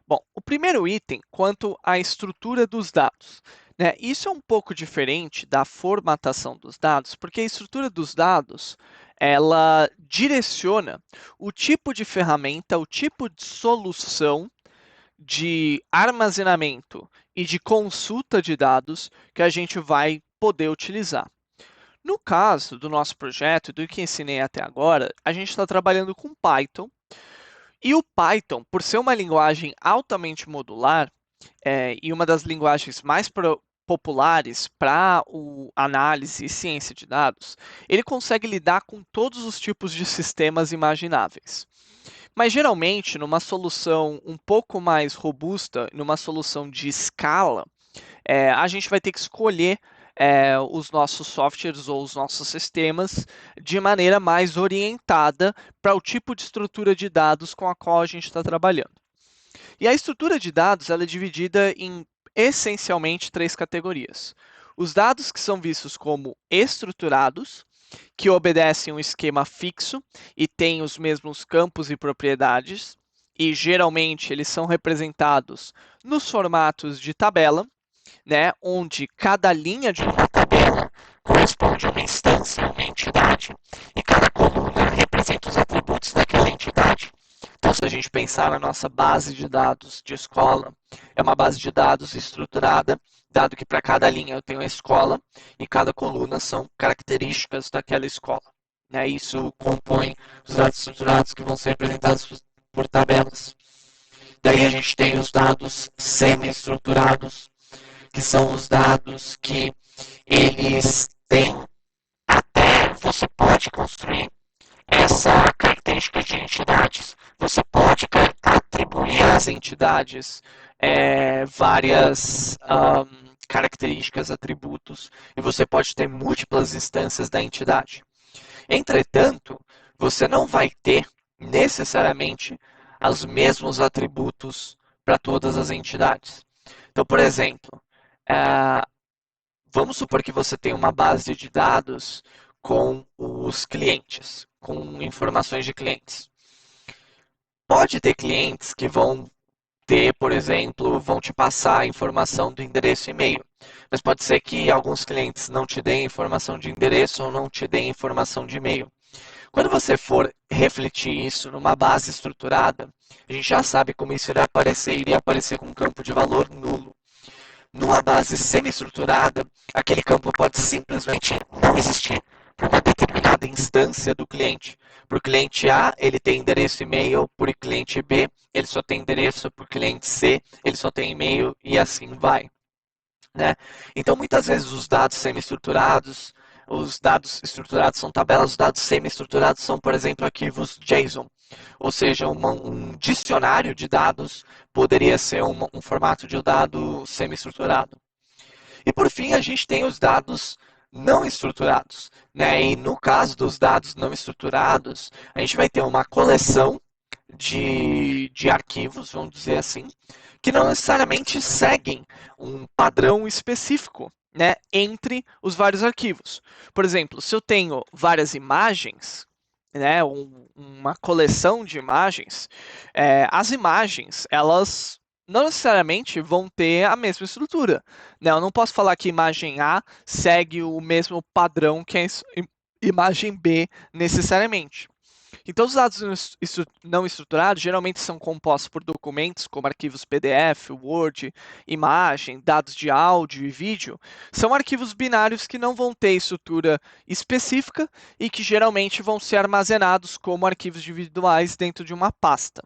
Bom, o primeiro item, quanto à estrutura dos dados, né? Isso é um pouco diferente da formatação dos dados, porque a estrutura dos dados, ela direciona o tipo de ferramenta, o tipo de solução de armazenamento e de consulta de dados que a gente vai poder utilizar. No caso do nosso projeto, do que ensinei até agora, a gente está trabalhando com Python, e o Python, por ser uma linguagem altamente modular, e uma das linguagens mais populares para análise e ciência de dados, ele consegue lidar com todos os tipos de sistemas imagináveis. Mas geralmente, numa solução um pouco mais robusta, numa solução de escala, a gente vai ter que escolher os nossos softwares ou os nossos sistemas de maneira mais orientada para o tipo de estrutura de dados com a qual a gente está trabalhando. E a estrutura de dados ela é dividida em essencialmente três categorias. Os dados que são vistos como estruturados, que obedecem um esquema fixo e têm os mesmos campos e propriedades, e geralmente eles são representados nos formatos de tabela, né, onde cada linha de uma tabela corresponde a uma instância, uma entidade, e cada coluna representa os atributos daquela entidade. Então, se a gente pensar na nossa base de dados de escola, é uma base de dados estruturada, dado que para cada linha eu tenho a escola e cada coluna são características daquela escola. Né? Isso compõe os dados estruturados que vão ser representados por tabelas. Daí a gente tem os dados semi-estruturados, que são os dados que eles têm até você pode construir essa característica de entidades. Você pode atribuir às entidades várias características, atributos, e você pode ter múltiplas instâncias da entidade. Entretanto, você não vai ter necessariamente os mesmos atributos para todas as entidades. Então, por exemplo, vamos supor que você tem uma base de dados com os clientes, com informações de clientes. Pode ter clientes que vão ter, por exemplo, vão te passar a informação do endereço e-mail. Mas pode ser que alguns clientes não te deem informação de endereço ou não te deem informação de e-mail. Quando você for refletir isso numa base estruturada, a gente já sabe como isso iria aparecer com um campo de valor nulo. Numa base semi-estruturada, aquele campo pode simplesmente não existir para uma determinada instância do cliente. Para o cliente A, ele tem endereço e-mail, para o cliente B, ele só tem endereço, para o cliente C, ele só tem e-mail e assim vai. Né? Então, muitas vezes, os dados semi-estruturados, os dados estruturados são tabelas, os dados semi-estruturados são, por exemplo, arquivos JSON. Ou seja, um dicionário de dados poderia ser um formato de dado semi-estruturado. E por fim, a gente tem os dados não estruturados. Né? E no caso dos dados não estruturados, a gente vai ter uma coleção de arquivos, vamos dizer assim, que não necessariamente seguem um padrão específico, né, entre os vários arquivos. Por exemplo, se eu tenho várias imagens, né, uma coleção de imagens, as imagens, elas não necessariamente vão ter a mesma estrutura. Né? Eu não posso falar que imagem A segue o mesmo padrão que a imagem B necessariamente. Então, os dados não estruturados geralmente são compostos por documentos como arquivos PDF, Word, imagem, dados de áudio e vídeo. São arquivos binários que não vão ter estrutura específica e que geralmente vão ser armazenados como arquivos individuais dentro de uma pasta.